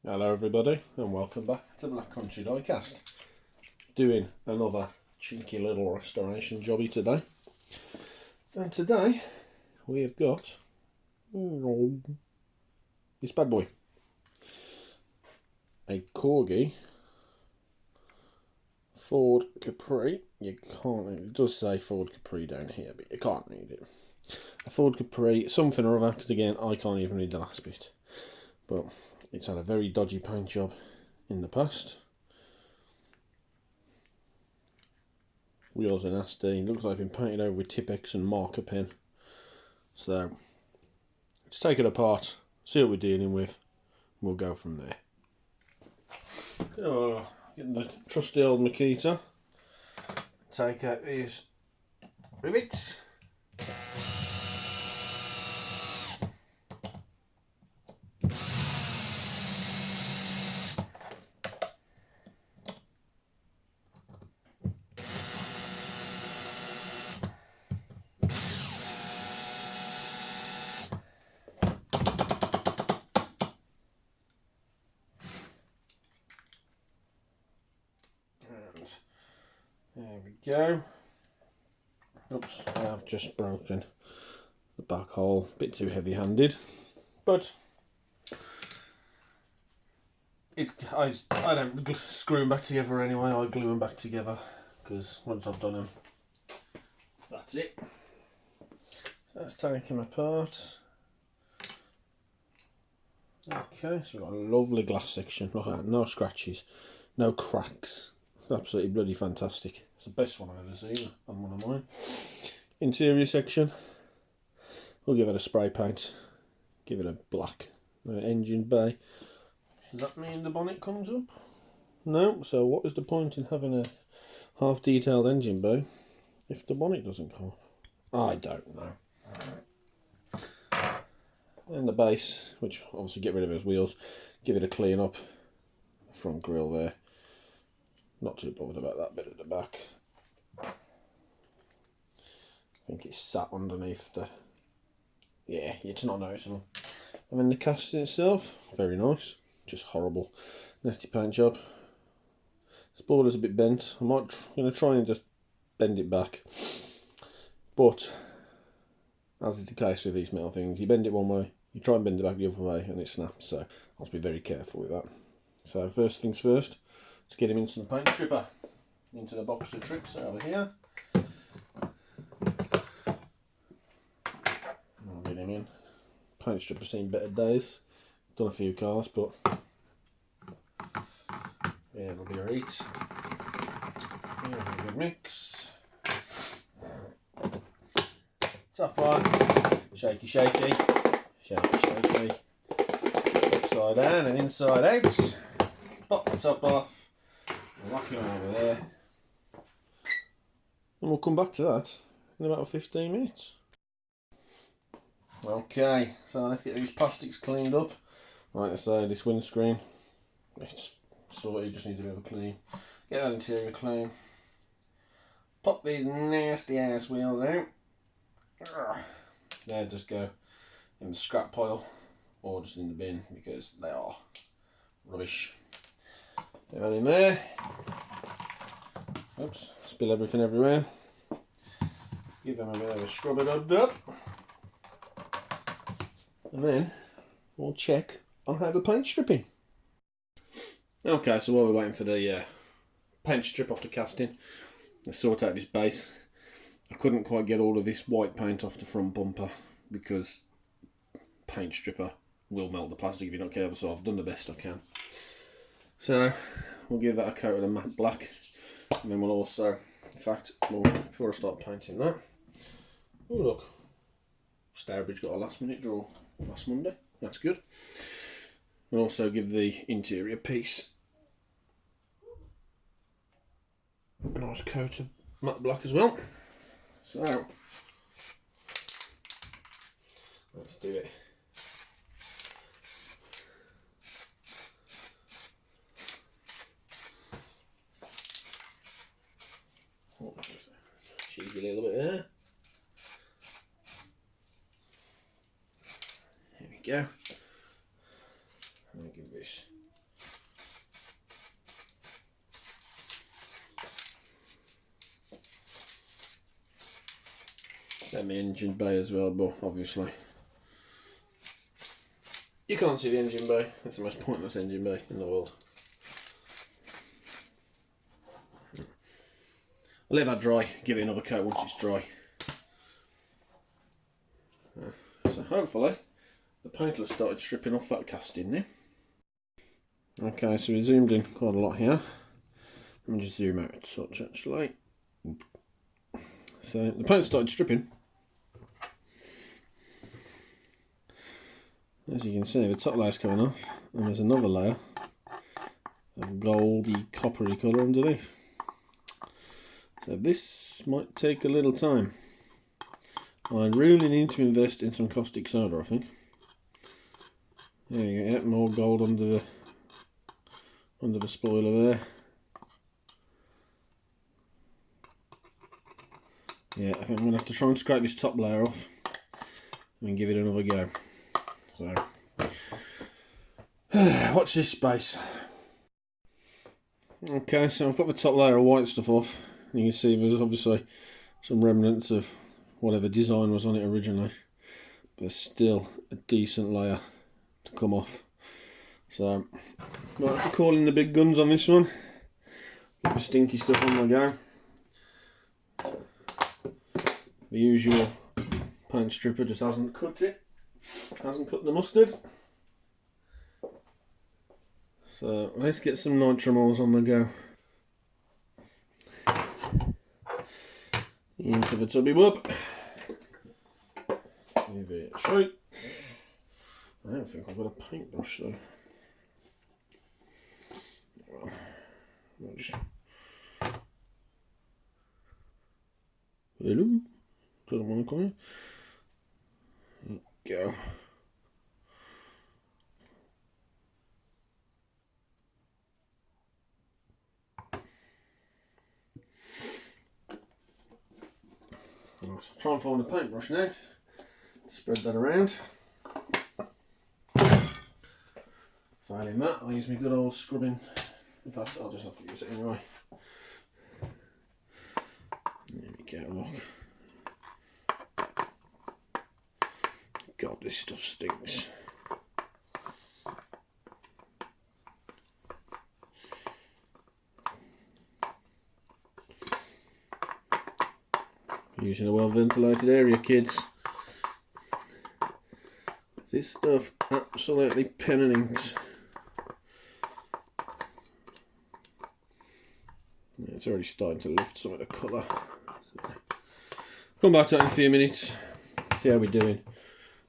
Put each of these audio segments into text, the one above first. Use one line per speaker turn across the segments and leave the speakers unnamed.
Hello everybody and welcome back to Black Country Diecast. Doing another cheeky little restoration jobby today. And today we have got this bad boy. A Corgi Ford Capri. You can't, it does say Ford Capri down here, but you can't read it. A Ford Capri, something or other, because again I can't even read the last bit. But it's had a very dodgy paint job in the past. Wheels are nasty. It looks like it's been painted over with tipexxed and marker pen. So let's take it apart, see what we're dealing with, and we'll go from there. So, getting the trusty old Mk3. Take out these rivets. There we go. Oops, I've just broken the back hole. A bit too heavy handed, but I don't screw them back together anyway. I glue them back together because once I've done them, that's it. So let's take them apart. Okay, so we've got a lovely glass section. Look at that, no scratches, no cracks. Absolutely bloody fantastic. It's the best one I've ever seen on one of mine. Interior section, we'll give it a spray paint, give it a black engine bay. Does that mean the bonnet comes up? No, so what is the point in having a half detailed engine bay if the bonnet doesn't come up? I don't know. And the base, which obviously get rid of those wheels, give it a clean up. Front grille there. Not too bothered about that bit at the back. I think it's sat underneath the... Yeah, it's not noticeable. And then the casting itself, very nice. Just horrible. Nasty paint job. This border's a bit bent. I'm going to try and just bend it back. But, as is the case with these metal things, you bend it one way, you try and bend it back the other way, and it snaps. So, I'll have to be very careful with that. So, first things first. Let's get him into the paint stripper, into the box of tricks over here. I'll get him in. Paint stripper's seen better days. Done a few cars, but yeah, it'll be alright. Yeah, a good mix. Top on, shaky, shaky, shaky, shaky. Upside down and inside out. Pop the top off. Lock him over there, and we'll come back to that in about 15 minutes. Okay, so let's get these plastics cleaned up. Like I say, this windscreen, it's sorted, just needs a bit of a clean. Get that interior clean. Pop these nasty ass wheels out. They just go in the scrap pile or just in the bin because they are rubbish. Get that in there. Oops, spill everything everywhere. Give them a bit of a scrub it up. And then we'll check on how the paint's stripping. Okay, so while we're waiting for the paint strip off the casting, let's sort out this base. I couldn't quite get all of this white paint off the front bumper because paint stripper will melt the plastic if you're not careful, so I've done the best I can. So we'll give that a coat of the matte black, and then we'll also, in fact, before I start painting that, oh look, Stourbridge got a last minute draw last Monday, that's good. We'll also give the interior piece a nice coat of matte black as well. So let's do it. Cheesy little bit there. There we go. I'll give this and the engine bay as well, but obviously you can't see the engine bay. It's the most pointless engine bay in the world. I'll let that dry, give it another coat once it's dry. So hopefully the paint will have started stripping off that casting now. Okay, so we zoomed in quite a lot here. Let me just zoom out a touch actually. So the paint started stripping. As you can see, the top layer's coming off, and there's another layer of goldy coppery colour underneath. So this might take a little time. I really need to invest in some caustic soda, I think. There you go, yeah, more gold under the spoiler there. Yeah, I think I'm going to have to try and scrape this top layer off and give it another go. So, watch this space. Okay, so I've got the top layer of white stuff off. You can see there's obviously some remnants of whatever design was on it originally. But there's still a decent layer to come off. So, might have to call in the big guns on this one. Get the stinky stuff on the go. The usual paint stripper just hasn't cut it. Hasn't cut the mustard. So let's get some nitromals on the go. Into the tubby wub. Give it a shake. I don't think I've got a paintbrush though. Hello? Doesn't want to come in. Go. Right, try and find a paintbrush now. Spread that around. Failing that, I'll use my good old scrubbing. In fact, I'll just have to use it anyway. There we go, look. God, this stuff stinks. Using a well ventilated area, kids. This stuff absolutely pen and inks. Yeah, it's already starting to lift some of the colour. So, come back to it in a few minutes, see how we're doing.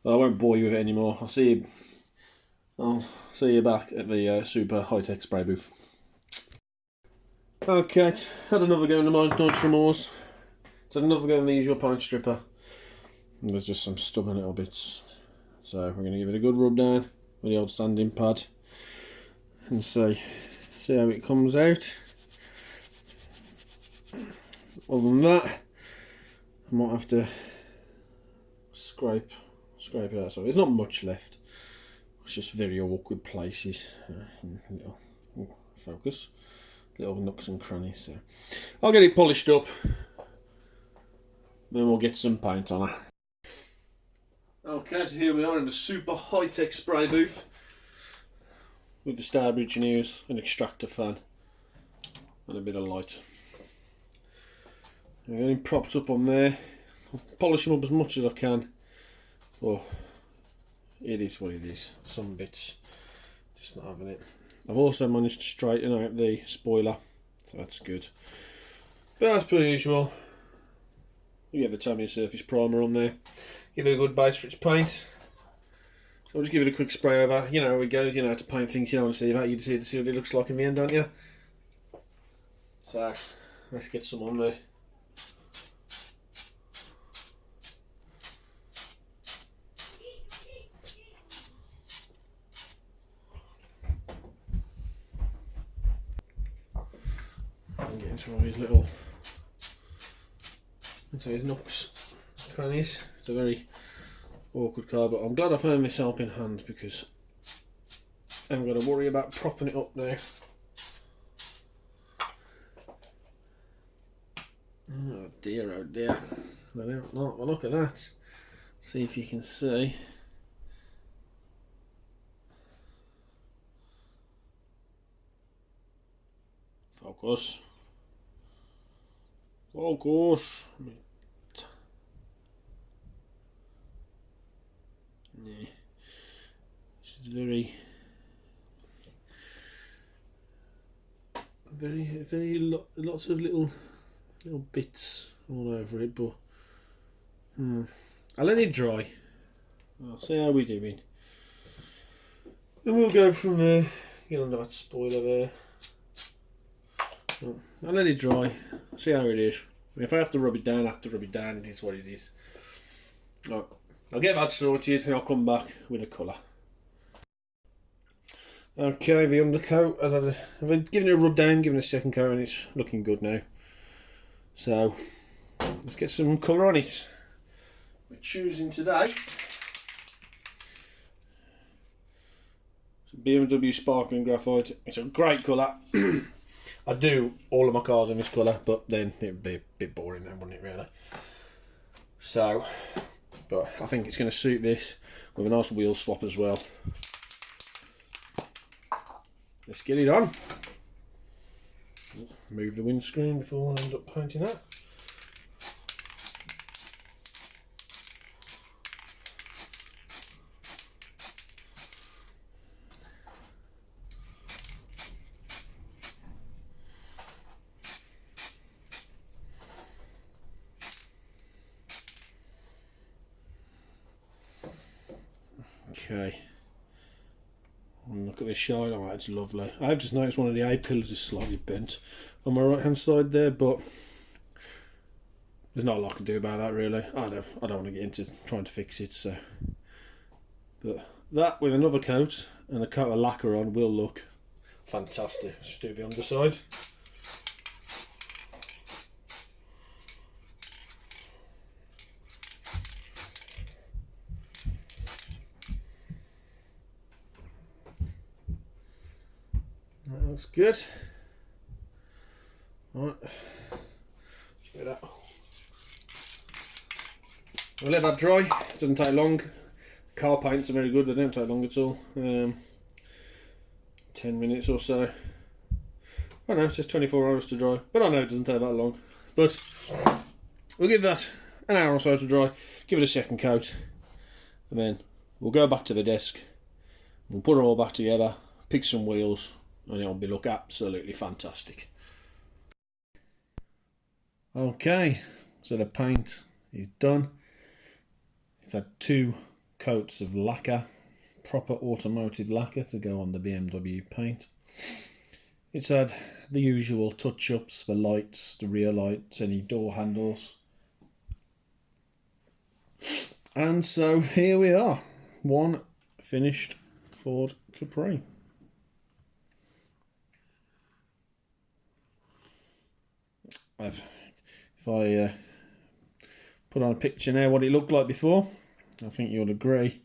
Well, I won't bore you with it anymore. I'll see you back at the super high-tech spray booth. Okay, had another go in the nitromals. It's another go in the usual paint stripper. And there's just some stubborn little bits. So we're going to give it a good rub down with the old sanding pad and see how it comes out. Other than that, I might have to scrape it out. So there's not much left. It's just very awkward places. Little focus, little nooks and crannies. So I'll get it polished up. Then we'll get some paint on it. Okay, so here we are in the super high-tech spray booth with the Starbridge news, an extractor fan, and a bit of light. I'm getting propped up on there. I'll polish them up as much as I can. Oh, it is what it is. Some bits just not having it. I've also managed to straighten out the spoiler, so that's good. But as per usual, you get the Tamiya surface primer on there. Give it a good base for its paint. So I'll just give it a quick spray over. You know how it goes, you know how to paint things, you don't want to see that, you just need to see what it looks like in the end, don't you? So, let's get some on there. And get into all these little nooks, crannies. It's a very awkward car, but I'm glad I found this helping hand because I'm going to worry about propping it up now. Oh dear, oh dear. They don't not. Well, look at that. See if you can see. Focus. Focus. Yeah. It's very lots of little bits all over it, but I'll let it dry. I'll see how we're doing, and we'll go from there. Get under that spoiler there. I'll let it dry, see how it is. If I have to rub it down, I have to rub it down. It is what it is. Right, I'll get that sorted and I'll come back with a colour. Okay, the undercoat, I've given it a rub down, given it a second coat, and it's looking good now. So, let's get some colour on it. We're choosing today BMW Sparkling Graphite. It's a great colour. I do all of my cars in this colour, but then it would be a bit boring then, wouldn't it, really? So, but I think it's going to suit this with a nice wheel swap as well. Let's get it on. Move the windscreen before I end up painting that. Okay. Look at this shine. Oh, that's lovely. I've just noticed one of the A pillars is slightly bent on my right hand side there, but there's not a lot I can do about that really. I don't want to get into trying to fix it, so. But that with another coat and a coat of lacquer on will look fantastic. Let's do the underside. That looks good. Right, get that. I'll let that dry. It doesn't take long. Car paints are very good. They don't take long at all. 10 minutes or so. I know it's just 24 hours to dry, but I know it doesn't take that long. But we'll give that an hour or so to dry. Give it a second coat, and then we'll go back to the desk. We'll put it all back together. Pick some wheels. And it'll look absolutely fantastic. Okay, so the paint is done. It's had 2 coats of lacquer, proper automotive lacquer to go on the BMW paint. It's had the usual touch-ups, the lights, the rear lights, any door handles. And so here we are, one finished Ford Capri. If I put on a picture now what it looked like before, I think you'll agree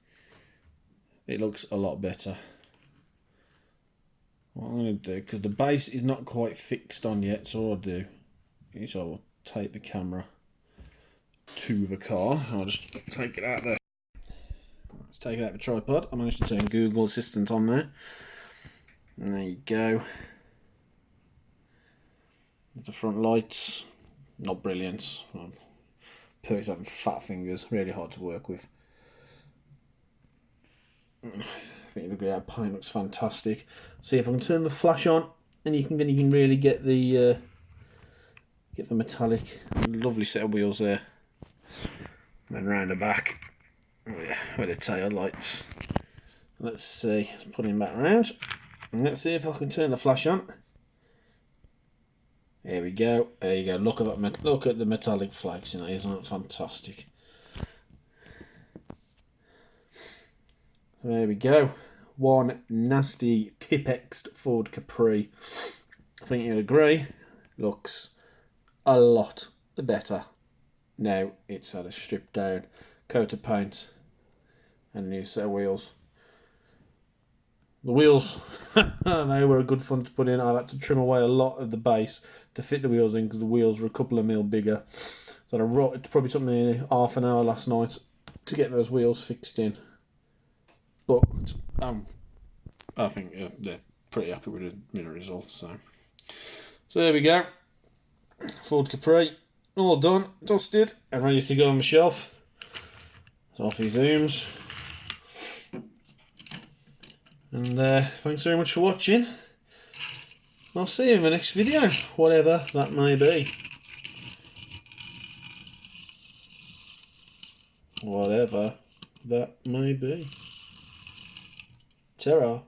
it looks a lot better. What I'm going to do, because the base is not quite fixed on yet, so what I'll do is I'll take the camera to the car. I'll just take it out there. Let's take it out of the tripod. I managed to turn Google Assistant on there. And there you go. The front lights, not brilliant. Perks having fat fingers, really hard to work with. I think you'll agree that paint looks fantastic. See if I can turn the flash on, and you can really get the metallic. Lovely set of wheels there. And then round the back, oh yeah, with the tail lights. Let's see, let's put him back around, and let's see if I can turn the flash on. There we go. There you go. Look at that. Look at the metallic flags in it. Isn't that fantastic? There we go. One nasty tipexxed Ford Capri. I think you'll agree. Looks a lot better. Now it's had a stripped down coat of paint and a new set of wheels. The wheels They were a good fun to put in. I had to trim away a lot of the base to fit the wheels in because the wheels were a couple of mil bigger. So it probably took me half an hour last night to get those wheels fixed in. But I think they're pretty happy with the results. So there we go. Ford Capri, all done, dusted, and ready to go on the shelf. So off he zooms. And thanks very much for watching. I'll see you in the next video, whatever that may be. Whatever that may be. Ta-ra.